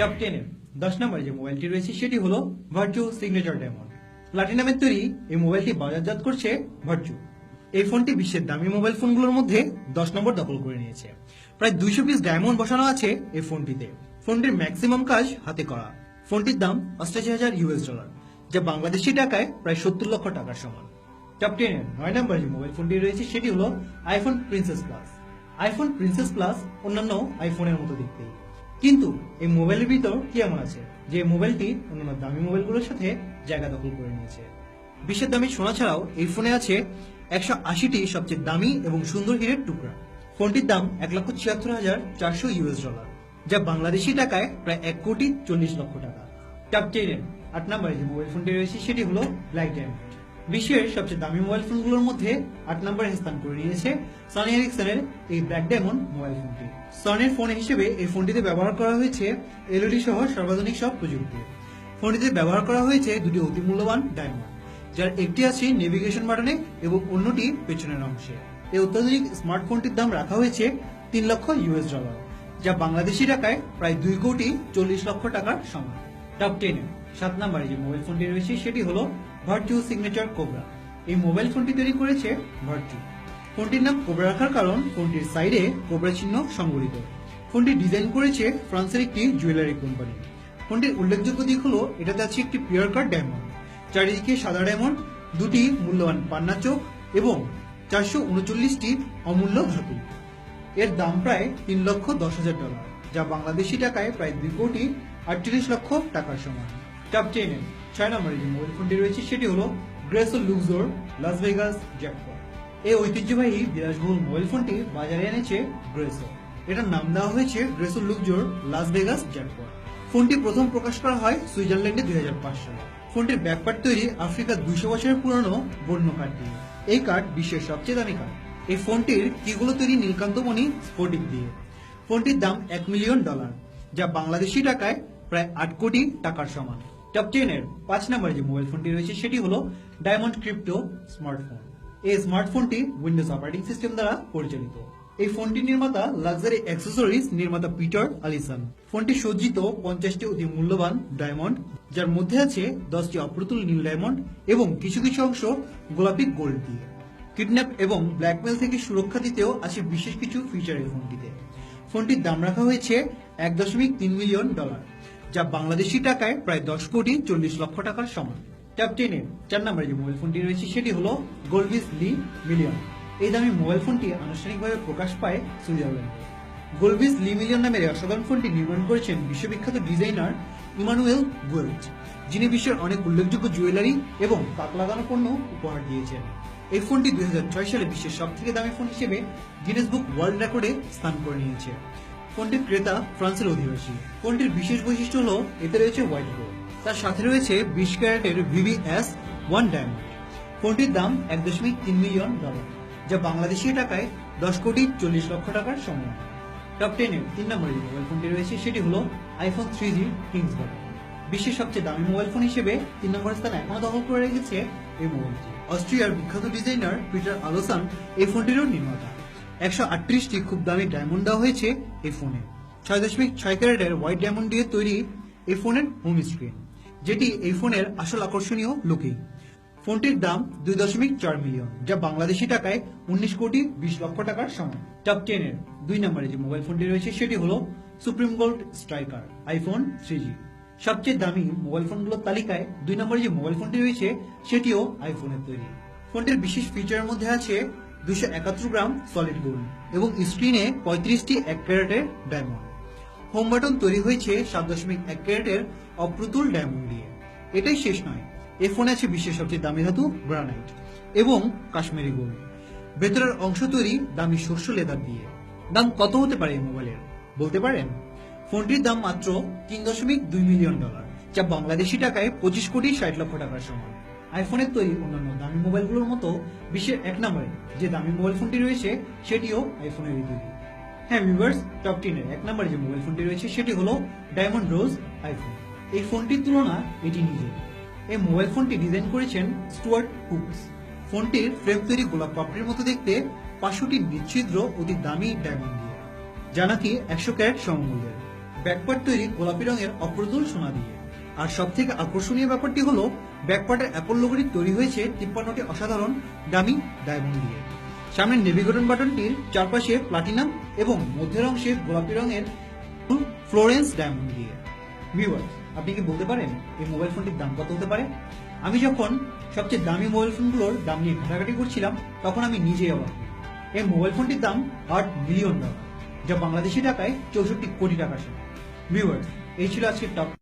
Top 10 এর 10 নম্বরে যে মোবাইলটি রয়েছে সেটি হলো ভার্চু সিগনেচার ডায়মন্ড। প্লাটিনামের তৈরি এই মোবাইলটি বাজারজাত করছে ভার্চু। এই ফোনটি বিশ্বের দামি মোবাইল ফোনগুলোর মধ্যে 10 নম্বর দখল করে নিয়েছে। প্রায় 200 পিস ডায়মন্ড বসানো আছে এই ফোনটিতে। ফোনটির ম্যাক্সিমাম কাজ হাতে করা। ফোনটির দাম $88,000, যা বাংলাদেশি টাকায় প্রায় 70 লক্ষ টাকার সমান। টপ 10 এর 9 নম্বরে যে মোবাইল ফোনটি রয়েছে সেটি হলো iPhone princess plus. IPhone princess plus অন্যান্য আইফোনের মতো দেখতে, কিন্তু এই মোবাইলের ভিতর কি এমন আছে যে মোবাইলটি অন্যান্য দামি মোবাইলগুলোর সাথে জায়গা দখল করে নিয়েছে। বিশ্বের দামি সোনা ছাড়াও এই ফোনে আছে 180টি সবচেয়ে দামি এবং সুন্দর হীরের টুকরা। ফোনটির দাম $1,76,400, যা বাংলাদেশি টাকায় প্রায় 1,40,00,000 টাকা। টপ 10 এর 8 নম্বরে যে মোবাইল ফোনটি রয়েছে সেটি হলো ব্ল্যাক ডায়মন্ড। বিশ্বের সবচেয়ে দামি মোবাইল ফোনগুলোর মধ্যে 8 নম্বরে স্থান করে নিয়েছে সনি এরিকসনের এই ব্ল্যাক ডায়মন্ড মোবাইল ফোনটি। সনির ফোন হিসেবে এই ফোনটিতে ব্যবহার করা হয়েছে এলইডি সহ সর্বাধুনিক সব প্রযুক্তি। ফোনটিতে ব্যবহার করা হয়েছে দুটি অতি মূল্যবান ডায়মন্ড, যার একটি আছে নেভিগেশন বাটনে এবং অন্যটি পেছনের অংশে। এই অত্যাধুনিক স্মার্টফোনটির দাম রাখা হয়েছে $3 লক্ষ, যা বাংলাদেশি টাকায় প্রায় $2,40,00,000 টাকার সমান। টপ 10 এর 7 নম্বরে যে মোবাইল ফোনটি রয়েছে সেটি হলো ভার্চু সিগনেচার কোবরা। এই মোবাইল ফোনটি তৈরি করেছে ভার্চু। ফোনটির নাম কোবরা রাখার কারণ ফোনটির সাইডে কোবরা চিহ্ন সংবলিত। ফোনটি ডিজাইন করেছে ফ্রান্সের একটি জুয়েলারি কোম্পানি। ফোনটির উল্লেখযোগ্য দিক হলো এটাতে আছে একটি পিওর কাট ডায়মন্ড, চারিদিকে সাদা ডায়মন্ড, দুটি মূল্যবান পান্না চোখ এবং 439টি অমূল্য ধাতু। এর দাম প্রায় $3,10,000, যা বাংলাদেশি টাকায় প্রায় $2,38,00,000 টাকার সমান। টপ 10 এর 6 নম্বরে যে মোবাইল ফোনটি রয়েছে সেটি হলো গ্রেসো লুক্সোর লাস ভেগাস জ্যাকপট। এই ঐতিহ্যবাহী বিলাসবহুল মোবাইল ফোনটি বাজারে এনেছে গ্রেসো। এটার নাম দেওয়া হয়েছে গ্রেসো লুক্সোর লাস ভেগাস জ্যাকপট। ফোনটি প্রথম প্রকাশ করা হয় সুইজারল্যান্ডে 2005 সালে। ফোনটির ব্যাকপার্ট তৈরি আফ্রিকার 200 বছরের পুরনো বন্য কাঠ দিয়ে। এই কাঠ বিশ্বের সবচেয়ে দামি কাঠ। এই ফোনটির কিগুলো তৈরি নীলকান্তমণি স্ফটিক দিয়ে। ফোনটির দাম $1 মিলিয়ন, যা বাংলাদেশি টাকায় প্রায় 8 কোটি টাকার সমান। টপ 10 এর 5 নম্বরে যে মোবাইল ফোনটি রয়েছে সেটি হলো ডায়মন্ড ক্রিপ্টো স্মার্টফোন। এই স্মার্টফোনটি উইন্ডোজ অপারেটিং সিস্টেম দ্বারা পরিচালিত। এই ফোনটির নির্মাতা লাক্সারি অ্যাক্সেসরিজ নির্মাতা পিটার আলিসন। ফোনটি সজ্জিত 50টি অতি মূল্যবান ডায়মন্ড, যার মধ্যে আছে 10টি অপ্রতুল নীল ডায়মন্ড এবং কিছু কিছু অংশ গোলাপি গোল্ড দিয়ে। কিডন্যাপ এবং ব্ল্যাকমেল থেকে সুরক্ষা দিতেও আছে বিশেষ কিছু ফিচার এই ফোনটিতে। ফোনটির দাম রাখা হয়েছে $1.3 মিলিয়ন, যা বাংলাদেশি টাকায় প্রায় $10,40,00,000 টাকার সমান। টপ 10 এর 4 নম্বরে যে মোবাইল ফোনটি রয়েছে সেটি হলো গোলবিস লি মিলিয়ন। এই দামি মোবাইল ফোনটি আনুষ্ঠানিকভাবে প্রকাশ পায় সুইজারল্যান্ডে। গোলবিস লি মিলিয়ন নামের অসাধারণ ফোনটি নির্মাণ করেছেন বিশ্ববিখ্যাত ডিজাইনার ইমানুয়েল গুয়েলচ, যিনি বিশ্বের অনেক উল্লেখযোগ্য জুয়েলারি এবং তাক লাগানো পণ্য উপহার দিয়েছেন। এই ফোনটি 2006 সালে বিশ্বের সবথেকে দামি ফোন হিসেবে গিনেস বুক ওয়ার্ল্ড রেকর্ডে স্থান করে নিয়েছে। ফোনটির ক্রেতা ফ্রান্সের অধিবাসী। ফোনটির বিশেষ বৈশিষ্ট্য হলো এতে রয়েছে হোয়াইট গোল্ড, তার সাথে রয়েছে 20 ক্যারেটের VVS1 ডায়মন্ড। ফোনটির দাম $1.3 মিলিয়ন, যা বাংলাদেশি টাকায় $10,40,00,000 টাকার সমান। টপ 10 এর 3 নম্বরে যে মোবাইল ফোনটি রয়েছে সেটি হলো আইফোন 3G কিংসবার্গ। বিশ্বের সবচেয়ে দামি মোবাইল ফোন হিসেবে 3 নম্বর স্থান এখনো দখল করে রেখেছে এই মোবাইলটি। অস্ট্রিয়ার বিখ্যাত ডিজাইনার পিটার আলোসান এই ফোনটিরও নির্মাতা। 138টি খুব দামি ডায়মন্ড দেওয়া হয়েছে এই ফোনে। 6.6 ক্যারেটের হোয়াইট ডায়মন্ড দিয়ে তৈরি এই ফোনের হোম স্ক্রিন, যেটি এই ফোনের আসল আকর্ষণীয় লুকিং। ফোনটির দাম $2.4 মিলিয়ন, যা বাংলাদেশি টাকায় $19,20,00,000 টাকার সমান। টপ 10 এর 2 নম্বরে যে মোবাইল ফোনটি রয়েছে সেটি হলো supreme gold striker iPhone 3G। সবচেয়ে দামি মোবাইল ফোনগুলোর তালিকায় 2 নম্বরে যে মোবাইল ফোনটি রয়েছে সেটিও আইফোনের তৈরি। ফোনটির বিশেষ ফিচারের মধ্যে আছে 271 গ্রাম সলিড গোল্ড এবং স্ক্রিনে 35টি 1 ক্যারেটের ডায়মন্ড। হোম বাটন তৈরি হয়েছে 7.1 ক্যারেটের অপ্রতুল ডায়মন্ড দিয়ে। এটাই শেষ নয়, এই ফোনে আছে বিশ্বের সবচেয়ে দামি ধাতু গ্রানাইট এবং কাশ্মীরি গোল্ড। ভেতরের অংশ তৈরি দামি শস্য লেদার দিয়ে। দাম কত হতে পারে এই মোবাইলের বলতে পারেন? ফোনটির দাম মাত্র $3.2 মিলিয়ন, যা বাংলাদেশি টাকায় $25,60,00,000 টাকার সমান। আইফোনের তৈরি অন্যান্য দামি মোবাইলগুলোর মতো বিশ্বের 1 নম্বরে যে দামি মোবাইল ফোনটি রয়েছে সেটিও আইফোনেরই তৈরি। হ্যাঁ ভিউয়ার্স, টপ 10 এর 1 নম্বরে যে মোবাইল ফোনটি রয়েছে সেটি হলো ডায়মন্ড রোজ আইফোন। এই ফোনটির তুলনা এটি নিজে। এই মোবাইল ফোনটি ডিজাইন করেছেন স্টুয়ার্ট হুকস। ফোনটির ফ্রেম তৈরি গোলাপ পাপড়ির মতো দেখতে 500টি বিচ্ছিদ্র অতি দামি ডায়মন্ড দিয়ে, যা নাকি 100 ক্যারেট সমমূল্যের। ব্যাকপার্ট তৈরি গোলাপি রঙের অপ্রতুল সোনা দিয়ে। আর সব থেকে আকর্ষণীয় ব্যাপারটি হলো ব্যাকপার্টের অ্যাপল লোগোটি তৈরি হয়েছে 53টি অসাধারণ দামি ডায়মন্ড দিয়ে। সামনের নেভিগেশন বাটনটির চারপাশে প্লাটিনাম এবং মধ্যের অংশে গোলাপি রঙের ফ্লোরেন্স ডায়মন্ড দিয়ে। ভিউয়ার্স, আপনি কি বলতে পারেন এই মোবাইল ফোনটির দাম কত হতে পারে? আমি যখন সবচেয়ে দামি মোবাইল ফোনগুলোর দাম নিয়ে ঘাটাঘাটি করছিলাম তখন আমি নিজেই অবাক হই। এই মোবাইল ফোনটির দাম $8 মিলিয়ন, যা বাংলাদেশি টাকায় 64 কোটি টাকা সমান। ভিউয়ার্স, এই ছিল আজকের টপ